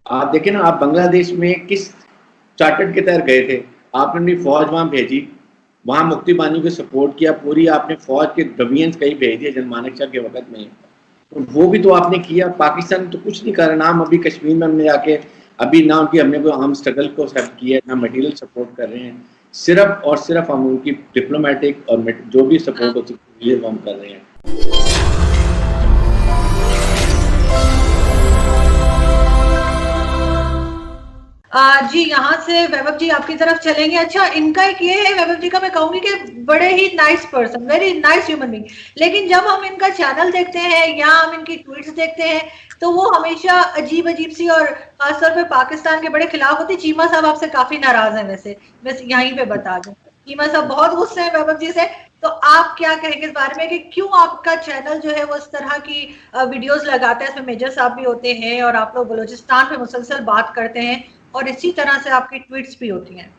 आप देखें ना, आप बांग्लादेश में किस चार्टर्ड के तहत गए थे, आपने अपनी फौज वहां भेजी, वहां मुक्ति बानी को सपोर्ट किया, पूरी आपने फौज के गवियंस कहीं भेज दिए जनमानक शाह के वक्त में, तो वो भी तो आपने किया। पाकिस्तान तो कुछ नहीं कर रहा ना, हम अभी कश्मीर में हमने जाके अभी ना उनकी हमने कोई आर्म स्ट्रगल को हेल्प किया ना मटेरियल सपोर्ट कर रहे हैं, सिर्फ और सिर्फ हम उनकी डिप्लोमेटिक और जो भी सपोर्ट हो सकती है वो हम कर रहे हैं। जी यहाँ से वैभव जी आपकी तरफ चलेंगे। अच्छा, इनका एक ये है वैभव जी का, मैं कहूंगी कि बड़े ही nice person, very nice human being, लेकिन जब हम इनका चैनल देखते हैं या हम इनकी ट्वीट्स देखते हैं तो वो हमेशा अजीब अजीब सी, और खासतौर पे पाकिस्तान के बड़े खिलाफ होती। चीमा साहब आपसे काफी नाराज हैं वैसे, बस यहीं पे बता दूं, चीमा साहब बहुत गुस्से हैं वैभव जी से। तो आप क्या कहेंगे इस बारे में कि क्यों आपका चैनल जो है वो इस तरह की वीडियोस लगाता है, इसमें मेजर साहब भी होते हैं और आप लोग बलूचिस्तान पे मुसलसल बात करते हैं और इसी तरह से आपकी ट्वीट्स भी होती हैं?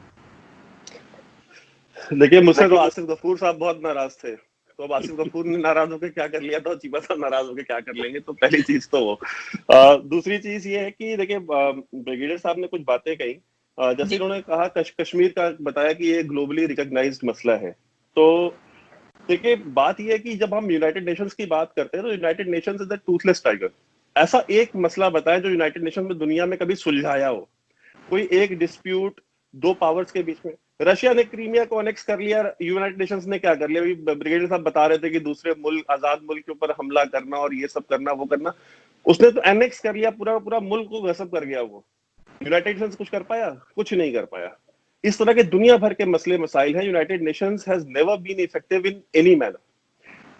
देखिए, मुझसे तो आसिफ गफूर साहब बहुत नाराज थे, तो अब आसिफ गफूर ने नाराज होकर क्या कर लिया, तो चीमा साहब नाराज होकर क्या कर लेंगे। तो पहली चीज तो वो। दूसरी चीज ये है कि देखिए, ब्रिगेडियर साहब ने कुछ बातें कही, जैसे इन्होंने कहा कश्मीर का बताया कि ये ग्लोबली रिकॉग्नाइज्ड मसला है। तो देखिए, बात ये है कि जब हम यूनाइटेड नेशंस की बात करते हैं तो United Nations is the Toothless tiger. ऐसा एक मसला बताया जो यूनाइटेड नेशन में दुनिया में कभी सुलझाया हो, कोई एक डिस्प्यूट दो पावर्स के बीच में। रशिया ने क्रीमिया को अनेक्स कर लिया, यूनाइटेड नेशंस ने क्या कर लिया? अभी ब्रिगेडियर साहब बता रहे थे कि दूसरे मुल्क, आजाद मुल्क के ऊपर हमला करना और ये सब करना वो करना, उसने तो एनेक्स कर लिया, पूरा पूरा मुल्क को गसब कर गया। वो यूनाइटेड नेशंस कुछ कर पाया? कुछ नहीं कर पाया। इस तरह के दुनिया भर के मसले मसाइल हैं। United Nations has never been effective in any manner.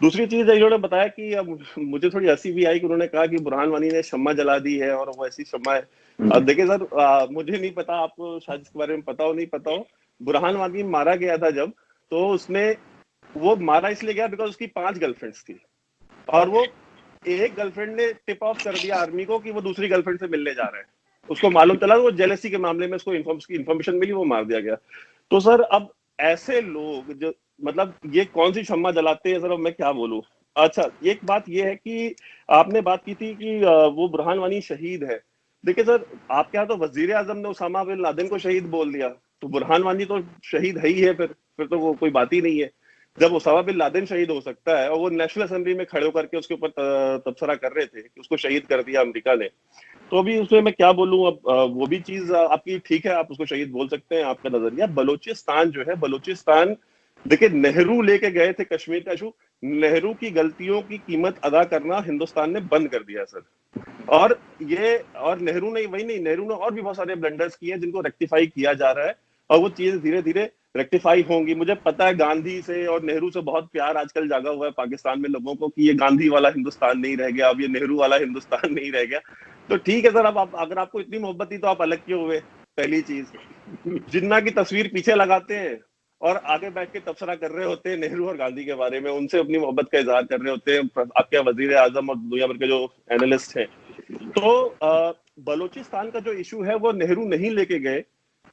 दूसरी चीज इन्होंने बताया कि अब मुझे थोड़ी हंसी भी आई कि उन्होंने कहा कि बुरहान वानी ने शम्मा जला दी है और वो ऐसी शम्मा है। देखिए सर, मुझे नहीं पता, आपको शायद इसके बारे में पता हो नहीं पता हो, बुरहान वानी मारा गया था जब, तो उसने वो मारा इसलिए गया बिकॉज उसकी 5 गर्लफ्रेंड्स थी और वो एक गर्लफ्रेंड ने टिप ऑफ कर दिया आर्मी को कि वो दूसरी गर्लफ्रेंड से मिलने जा रहा है। उसको मालूम चला, वो जेलसी के मामले में उसको इन्फॉर्मेशन मिली, वो मार दिया गया। तो सर अब ऐसे लोग जो, मतलब ये कौन सी शम्मा जलाते हैं सर, अब मैं क्या बोलूं। अच्छा, एक बात ये है कि आपने बात की थी कि वो बुरहान वानी शहीद है। देखिए सर, आपके यहाँ तो वजीर आजम ने उसामा बिन लादेन को शहीद बोल दिया, तो बुरहान वानी तो शहीद है ही है, फिर तो वो कोई बात ही नहीं है। जब उसामा बिन लादेन शहीद हो सकता है और वो नेशनल असेंबली में खड़े होकर के उसके ऊपर तबसरा कर रहे थे कि उसको शहीद कर दिया अमेरिका ने, तो अभी उसमें मैं क्या बोलूं। अब वो भी चीज आपकी ठीक है, आप उसको शहीद बोल सकते हैं, आपका नजरिया। बलूचिस्तान जो है, बलूचिस्तान देखिए, नेहरू लेके गए थे कश्मीर का इशू, नेहरू की गलतियों की कीमत अदा करना हिंदुस्तान ने बंद कर दिया सर। और नेहरू ने वही नहीं, नेहरू ने और भी बहुत सारे ब्लंडर्स किए हैं जिनको रेक्टिफाई किया जा रहा है और वो चीजें धीरे धीरे रेक्टिफाई होंगी। मुझे पता है गांधी से और नेहरू से बहुत प्यार आजकल जागा हुआ है पाकिस्तान में लोगों को कि ये गांधी वाला हिंदुस्तान नहीं रह गया, अब ये नेहरू वाला हिंदुस्तान नहीं रह गया। तो ठीक है सर, अब अगर आपको इतनी मोहब्बत थी तो आप अलग क्यों हुए? पहली चीज, जिन्ना की तस्वीर पीछे लगाते हैं और आगे बैठ के तबसरा कर रहे होते हैं नेहरू और गांधी के बारे में, उनसे अपनी मोहब्बत का इजहार कर रहे होते हैं आपके वजीर आजम और दुनिया भर के जो एनालिस्ट हैं। तो बलूचिस्तान का जो इशू है वो नेहरू नहीं लेके गए,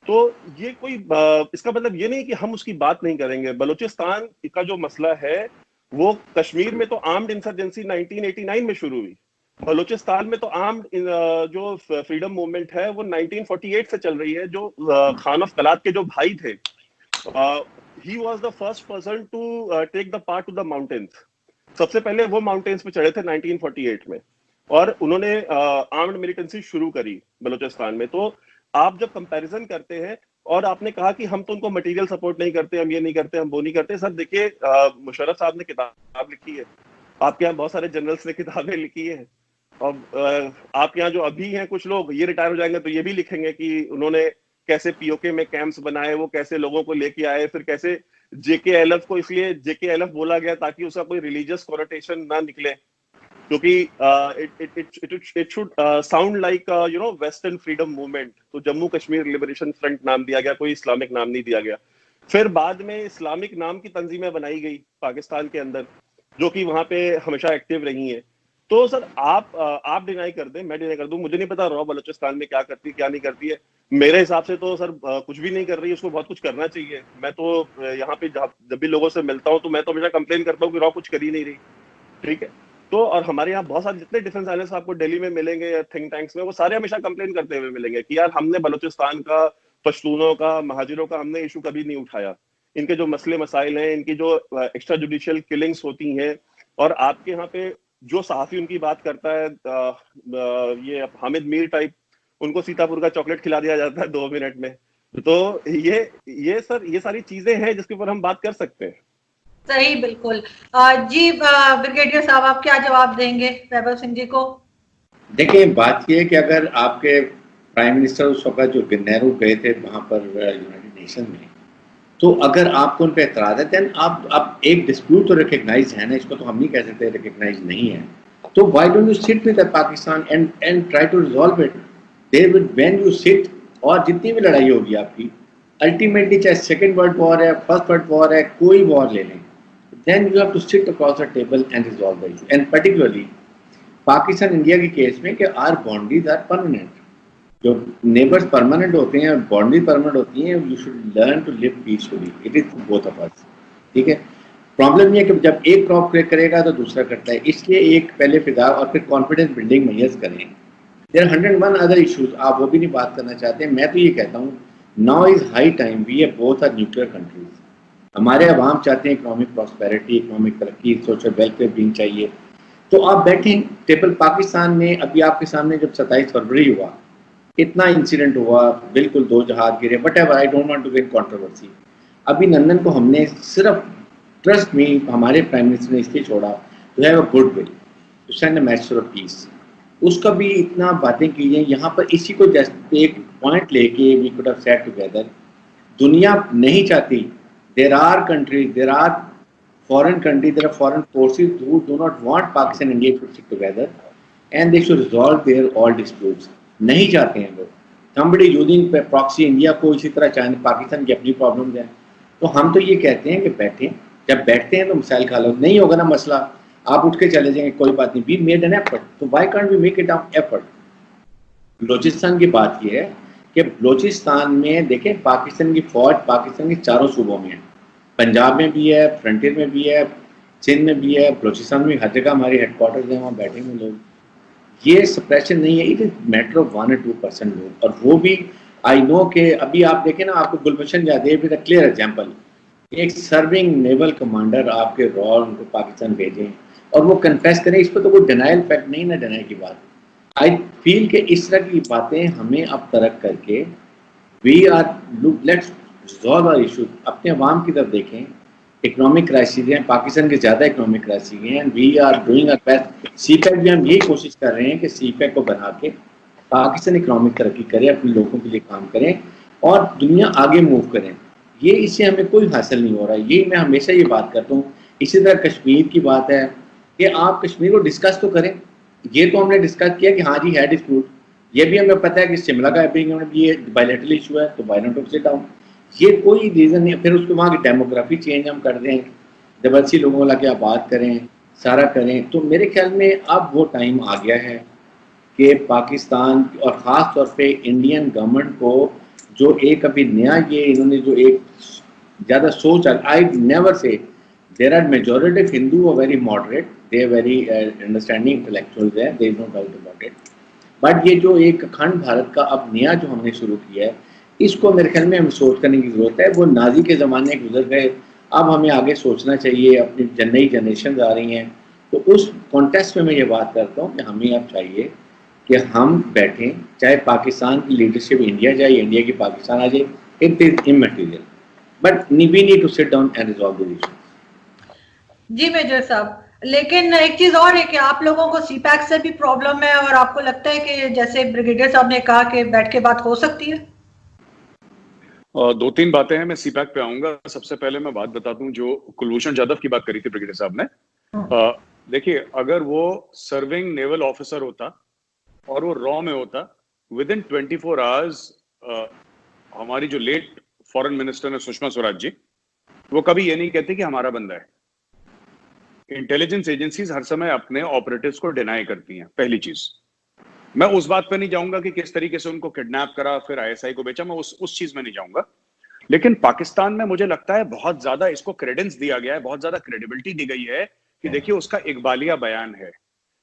तो ये कोई इसका मतलब ये नहीं कि हम उसकी बात नहीं करेंगे। बलूचिस्तान का जो मसला है वो, कश्मीर में तो आर्म्ड इंसर्जेंसी 1989 में शुरू हुई, बलूचिस्तान में तो आर्म्ड जो फ्रीडम मूवमेंट है वो 1948 से चल रही है। जो खान ऑफ कलात के जो भाई थे, he was the first person to take the path to the mountains। सबसे पहले वो माउंटेन्स पे चढ़े थे 1948 में और उन्होंने आर्म्ड मिलिटेंसी शुरू करी बलूचिस्तान में। तो आप जब कंपैरिजन करते हैं, और आपने कहा कि हम तो उनको मटेरियल सपोर्ट नहीं करते, हम ये नहीं करते, हम वो नहीं करते। सर देखिए, मुशर्रफ साहब ने किताब लिखी है, आपके यहाँ बहुत सारे जनरल्स ने किताबें लिखी है, और आपके यहाँ जो अभी हैं कुछ लोग, ये रिटायर हो जाएंगे तो ये भी लिखेंगे कि उन्होंने कैसे पीओके में कैंप्स बनाए, वो कैसे लोगों को लेके आए, फिर कैसे जेकेएलएफ को इसलिए जेकेएलएफ बोला गया ताकि उसका कोई रिलीजियस कॉनोटेशन ना निकले, क्योंकि it should sound like you know western freedom movement. तो जम्मू कश्मीर लिबरेशन फ्रंट नाम दिया गया, कोई इस्लामिक नाम नहीं दिया गया। फिर बाद में इस्लामिक नाम की तंजीमें बनाई गई पाकिस्तान के अंदर, जो कि वहां पे हमेशा एक्टिव रही हैं। तो सर आप डिनाई कर दें, मैं डिनाई कर दूं, मुझे नहीं पता रॉ बलूचिस्तान में क्या करती है क्या नहीं करती है। मेरे हिसाब से तो सर कुछ भी नहीं कर रही है, उसको बहुत कुछ करना चाहिए। मैं तो यहाँ पे जब भी लोगों से मिलता हूँ तो मैं तो हमेशा कंप्लेन करता हूँ कि रॉ कुछ कर ही नहीं रही, ठीक है। तो और हमारे यहाँ बहुत सारे जितने डिफेंस एनालिस्ट आपको दिल्ली में मिलेंगे या थिंक टैंक्स में, वो सारे हमेशा कंप्लेन करते हुए मिलेंगे कि यार हमने बलूचिस्तान का, पश्तूनों का, महाजिरों का हमने इशू कभी नहीं उठाया। इनके जो मसले मसाइल हैं, इनकी जो एक्स्ट्रा जुडिशियल किलिंग्स होती हैं, और आपके यहाँ पे जो सहाफी उनकी बात करता है, ये हामिद मीर टाइप, उनको सीतापुर का चॉकलेट खिला दिया जाता है 2 मिनट में। तो ये सर, ये सारी चीजें हैं जिसके ऊपर हम बात कर सकते हैं। सही, बिल्कुल। जी ब्रिगेडियर साहब, आप क्या जवाब देंगे वैभव सिंह जी को? देखिए, बात ये है कि अगर आपके प्राइम मिनिस्टर उस वक्त जो नेहरू गए थे वहां पर यूनाइटेड नेशन में, तो अगर आपको उन पर एतराज है, देन आप एक डिस्प्यूट तो रिकग्नाइज है ना, इसको तो हम नहीं कह सकते रिकग्नाइज नहीं है, तो why don't you sit with Pakistan and try to resolve it. There will when you sit, और जितनी भी लड़ाई होगी आपकी, अल्टीमेटली चाहे सेकेंड वर्ल्ड वॉर है, फर्स्ट वर्ल्ड वॉर है, कोई वॉर ले लें, then you have to sit across the table and resolve the issue. And particularly Pakistan India के केस में कि आर बाउंड्रीज आर परमानेंट, जो नेबर्स परमानेंट होते हैं, बाउंड्री परमानेंट होती हैं, you should learn to live peacefully, it is both of us. ठीक है, प्रॉब्लम ये है कि जब एक क्रॉप क्रिएट करेगा तो दूसरा करता है, इसलिए एक पहले फिदा और फिर कॉन्फिडेंस बिल्डिंग मेजर्स करें। देयर 101 अदर इश्यूज, आप वो भी नहीं बात करना चाहते। मैं तो ये कहता हूँ, now is high time, we are both are nuclear countries, हमारे अवाम चाहते हैं इकोनॉमिक प्रॉस्पेरिटी, इकोनॉमिक तरक्की, सोशल वेलफेयर बीइंग चाहिए, तो आप बैठें टेबल। पाकिस्तान में अभी आपके सामने जब 27 फरवरी हुआ, इतना इंसिडेंट हुआ, बिल्कुल 2 जहाज गिरे, but ever, I don't want to get controversy. अभी लंदन को हमने सिर्फ, ट्रस्ट में, हमारे प्राइम मिनिस्टर ने इसलिए छोड़ा to have a good will, to send a message of peace. उसका भी इतना बातें की जाए यहाँ पर, इसी को जस्ट एक पॉइंट लेके we could have set together. दुनिया नहीं चाहती, there are countries, there are foreign countries, there are foreign forces who do not want Pakistan and India to stick together and they should resolve their all disputes. नहीं चाहते हैं लोग, somebody using proxy India को इसी तरह चाहे, पाकिस्तान की अपनी प्रॉब्लम्स हैं। तो हम तो ये कहते हैं कि बैठें, जब बैठते हैं तो मिसाइल खा लो, नहीं होगा ना मसला, आप उठ के चले जाएंगे, कोई बात नहीं, we made an effort, तो why can't we make it an effort? Balochistan की बात ये है कि बलूचिस्तान में देखें, पाकिस्तान की फौज पाकिस्तान के चारों सूबों में है, पंजाब में भी है, फ्रंटियर में भी है, सिंध में भी है, बलूचिस्तान में हर जगह हमारी हेडक्वार्टर्स हैं, वहाँ बैठे हुए लोग। ये सप्रेशन नहीं है, it is matter of 1 or 2% लोग, और वो भी आई नो कि अभी आप देखें ना, आपको गुलबशन Yadav with a clear example, एक सर्विंग नेवल कमांडर आपके रॉ उनको पाकिस्तान भेजें और वो कन्फेस करें, इस पर तो कोई डिनाइल फैक्ट नहीं ना, डिनाई की बात। आई फील कि इस तरह की बातें हमें अब तरक करके we are let's resolve our issue, अपने अवाम की तरफ देखें। इकोनॉमिक क्राइसिस हैं, पाकिस्तान के ज़्यादा इकोनॉमिक क्राइसिस हैं, and we are doing our best. CPEC भी हम यही कोशिश कर रहे हैं कि सीपैक को बना के पाकिस्तान इकोनॉमिक तरक्की करे, अपने लोगों के लिए काम करें और दुनिया आगे मूव करें। ये इससे हमें कोई हासिल नहीं हो रहा है, ये मैं हमेशा ये बात करता हूँ। इसी तरह कश्मीर की बात है कि आप कश्मीर को डिस्कस तो करें, ये तो हमने डिस्कस किया कि हाँ जी है डिस्प्यूट, ये भी हमें पता है कि शिमला का भी ये बायलैटरल इशू है, तो why not to sit down, ये कोई रीज़न नहीं। फिर उसको वहाँ की डेमोग्राफी चेंज हम कर दें, जबरदस्ती लोगों को लाके आप बात करें, सारा करें, तो मेरे ख्याल में अब वो टाइम आ गया है कि पाकिस्तान और ख़ास तौर पे इंडियन गवर्नमेंट को जो एक अभी नया ये इन्होंने जो एक ज़्यादा सोच, I never say there are majority of Hindu are very moderate, they are very understanding intellectuals है, there is no doubt about it, but ये जो एक अखंड भारत का अब नया जो हमने शुरू किया है, इसको मेरे ख्याल में हमें सोच करने की ज़रूरत है। वो नाजी के ज़माने गुजर गए, अब हमें आगे सोचना चाहिए, अपनी नई जनरेशन आ रही हैं, तो उस कॉन्टेक्स्ट में मैं ये बात करता हूँ कि हमें अब चाहिए कि हम बैठें, चाहे पाकिस्तान की लीडरशिप इंडिया जाए, इंडिया की पाकिस्तान आ जाए, it is immaterial, but we need to sit down and resolve the issue. जी मेजर साहब, लेकिन एक चीज और है कि आप लोगों को सीपैक से भी प्रॉब्लम है, और आपको लगता है कि जैसे ब्रिगेडियर साहब ने कहा कि बैठ के बात हो सकती है? 2-3 बातें हैं, मैं सीपैक पे आऊंगा। सबसे पहले मैं बात बता दूं, जो कुलभूषण जाधव की बात करी थी ब्रिगेडियर साहब ने, देखिए अगर वो सर्विंग नेवल ऑफिसर होता और वो रॉ में होता, विद इन 24 आवर्स हमारी जो लेट फॉरेन मिनिस्टर है सुषमा स्वराज जी, वो कभी ये नहीं कहते कि हमारा बंदा है। इंटेलिजेंस एजेंसीज हर समय अपने ऑपरेटिव्स को डिनाई करती हैं, पहली चीज। मैं उस बात पे नहीं जाऊंगा कि किस तरीके से उनको किडनैप करा फिर आईएसआई को बेचा, मैं उस चीज में नहीं जाऊंगा। लेकिन पाकिस्तान में मुझे लगता है बहुत ज्यादा इसको क्रेडेंस दिया गया है, बहुत ज्यादा क्रेडिबिलिटी दी गई है कि देखिए उसका इकबालिया बयान है,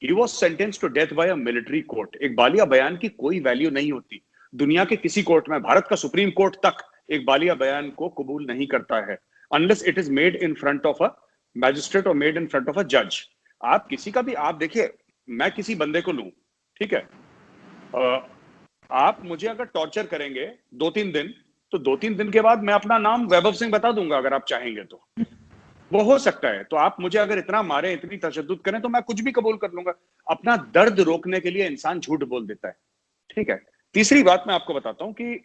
he was sentence to death by a military court. एक बालिया बयान की कोई वैल्यू नहीं होती दुनिया के किसी कोर्ट में, भारत का सुप्रीम कोर्ट तक एक बालिया बयान को कबूल नहीं करता है unless it is made in front of a magistrate और made in front of a जज। आप किसी का भी, आप देखिए, मैं किसी बंदे को लूं, ठीक है, आप मुझे अगर टॉर्चर करेंगे 2-3 दिन, तो 2-3 दिन के बाद मैं अपना नाम वैभव सिंह बता दूंगा अगर आप चाहेंगे तो, वो हो सकता है। तो आप मुझे अगर इतना मारे, इतनी तशद्दुद करें, तो मैं कुछ भी कबूल कर लूंगा। अपना दर्द रोकने के लिए इंसान झूठ बोल देता है, ठीक है। तीसरी बात मैं आपको बताता हूं कि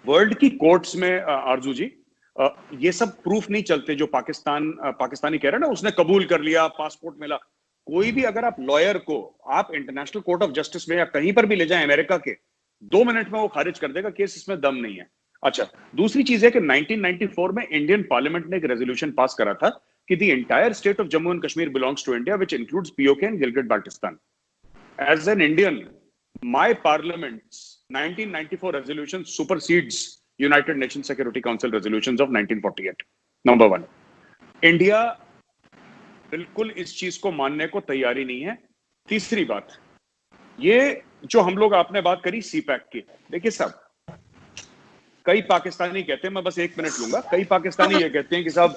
वर्ल्ड की कोर्ट्स में आरजू जी, ये सब प्रूफ नहीं चलते जो पाकिस्तानी कह रहे हैं ना, उसने कबूल कर लिया, पासपोर्ट मिला। कोई भी अगर आप लॉयर को आप इंटरनेशनल कोर्ट ऑफ जस्टिस में या कहीं पर भी ले जाएं अमेरिका के, 2 मिनट में वो खारिज कर देगा केस, इसमें दम नहीं है। अच्छा, दूसरी चीज है कि 1994 में इंडियन पार्लियामेंट ने एक रेजोल्यूशन पास करा था कि the entire state of Jammu and Kashmir belongs to India which includes PoK and Gilgit Baltistan. As an Indian, my parliament's 1994 resolution supersedes United Nations Security Council resolutions of 1948. Number 1, India बिल्कुल इस चीज को मानने को तैयारी नहीं है। तीसरी बात, ये जो हम लोग, आपने बात करी सीपैक की, देखिए साहब, कई पाकिस्तानी कहते हैं, मैं बस 1 मिनट लूंगा, कई पाकिस्तानी ये कहते हैं कि साहब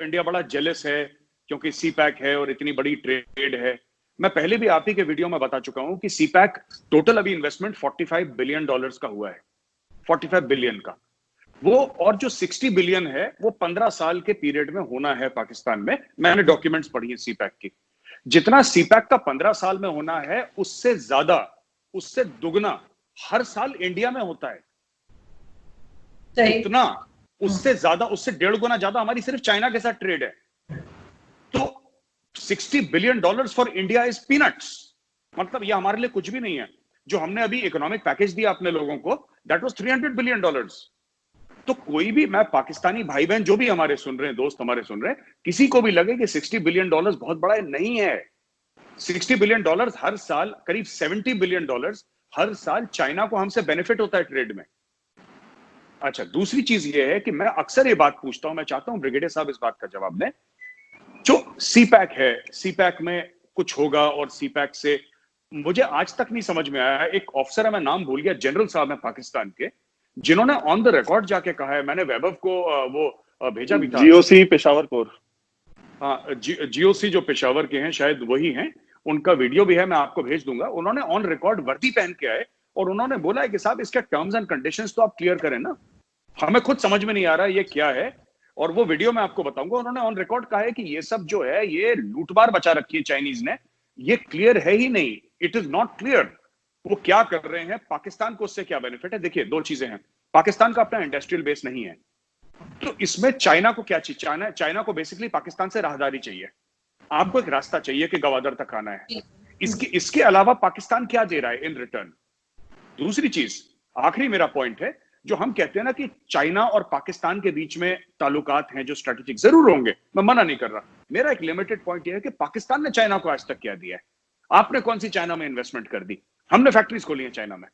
इंडिया बड़ा जेलस है क्योंकि सीपैक है और इतनी बड़ी ट्रेड है। मैं पहले भी आप ही के वीडियो में बता चुका हूं कि सीपैक टोटल अभी इन्वेस्टमेंट $45 बिलियन का हुआ है, 45 बिलियन का वो, और जो 60 बिलियन है वो 15 साल के पीरियड में होना है पाकिस्तान में। मैंने डॉक्यूमेंट्स पढ़ी है सीपैक की। जितना सीपैक का 15 साल में होना है, उससे ज्यादा, उससे दुगना हर साल इंडिया में होता है। इतना, उससे ज्यादा, उससे 1.5 गुना ज्यादा हमारी सिर्फ चाइना के साथ ट्रेड है। तो $60 billion for India is peanuts. मतलब ये हमारे लिए कुछ भी नहीं है। जो हमने अभी इकोनॉमिक पैकेज दिया अपने लोगों को, दैट वाज $300 बिलियन। तो कोई भी, मैं पाकिस्तानी भाई बहन जो भी हमारे सुन रहे हैं, दोस्त हमारे सुन रहे हैं, किसी को भी लगे कि $60 बिलियन बहुत बड़ा नहीं है। $60 बिलियन हर साल, करीब $70 बिलियन हर साल चाइना को हमसे बेनिफिट होता है ट्रेड में। अच्छा, दूसरी चीज ये है कि मैं अक्सर ये बात पूछता हूं, मैं चाहता हूं ब्रिगेडियर साहब इस बात का जवाब दें। जो सीपैक है, सीपैक में कुछ होगा, और सीपैक से मुझे आज तक नहीं समझ में आया। एक ऑफिसर है, मैं नाम भूल गया, जनरल साहब है पाकिस्तान के, जिन्होंने ऑन द रिकॉर्ड जाके कहा है, मैंने वैभव को वो भेजा भी था, जीओसी पेशावर कोर, हाँ, जीओसी जो पेशावर के हैं, शायद वही हैं, उनका वीडियो भी है, मैं आपको भेज दूंगा। उन्होंने ऑन रिकॉर्ड वर्दी पहन के आए और उन्होंने बोला है कि साहब इसके टर्म्स एंड कंडीशंस तो आप क्लियर करें ना, हमें खुद समझ में नहीं आ रहा ये क्या है। और वो वीडियो मैं आपको बताऊंगा। उन्होंने ऑन रिकॉर्ड कहा है कि ये सब जो है, ये लूटमार बचा रखी है चाइनीज ने, ये क्लियर है ही नहीं, इट इज नॉट क्लियर वो क्या कर रहे हैं, पाकिस्तान को उससे क्या बेनिफिट है। देखिए, 2 चीजें हैं, पाकिस्तान का अपना इंडस्ट्रियल बेस नहीं है, तो इसमें चाइना को क्या चाहिए, चाइना को बेसिकली पाकिस्तान से राहदारी चाहिए, आपको एक रास्ता चाहिए कि गवादर तक आना है। इसके अलावा पाकिस्तान क्या दे रहा है इन रिटर्न। दूसरी चीज, आखिरी मेरा पॉइंट है, जो हम कहते हैं ना कि चाइना और पाकिस्तान के बीच में ताल्लुकात हैं जो स्ट्रेटेजिक, जरूर होंगे, मैं मना नहीं कर रहा। मेरा एक लिमिटेड पॉइंट यह है कि पाकिस्तान ने चाइना को आज तक क्या दिया है। आपने कौन सी चाइना में इन्वेस्टमेंट कर दी? हमने फैक्ट्रीज खोली है चाइना में,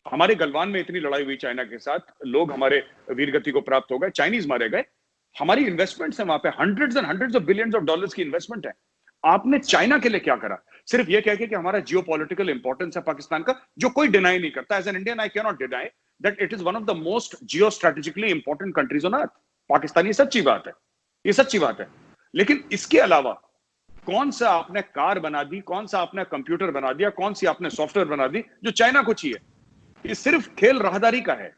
हमारे गलवान में इतनी लड़ाई हुई चाइना के साथ, लोग हमारे वीरगति को प्राप्त हो गए, चाइनीज मारे गए, हमारी इन्वेस्टमेंट्स है वहां पे, hundreds and hundreds of billions of dollars की इन्वेस्टमेंट है। आपने चाइना के लिए क्या करा? सिर्फ ये कह के कि हमारा जियोपॉलिटिकल इंपॉर्टेंस है पाकिस्तान का, जो कोई डिनाई नहीं करता। As an Indian I can not deny that it is one of the most geostrategically important countries on earth. Pakistan, ये सच्ची बात है, ये सच्ची बात है। लेकिन इसके अलावा कौन सा आपने कार बना दी, कौन सा आपने कंप्यूटर बना दिया, कौन सी आपने सॉफ्टवेयर बना दी जो चाइना को चाहिए? ये सिर्फ खेल राहदारी का है।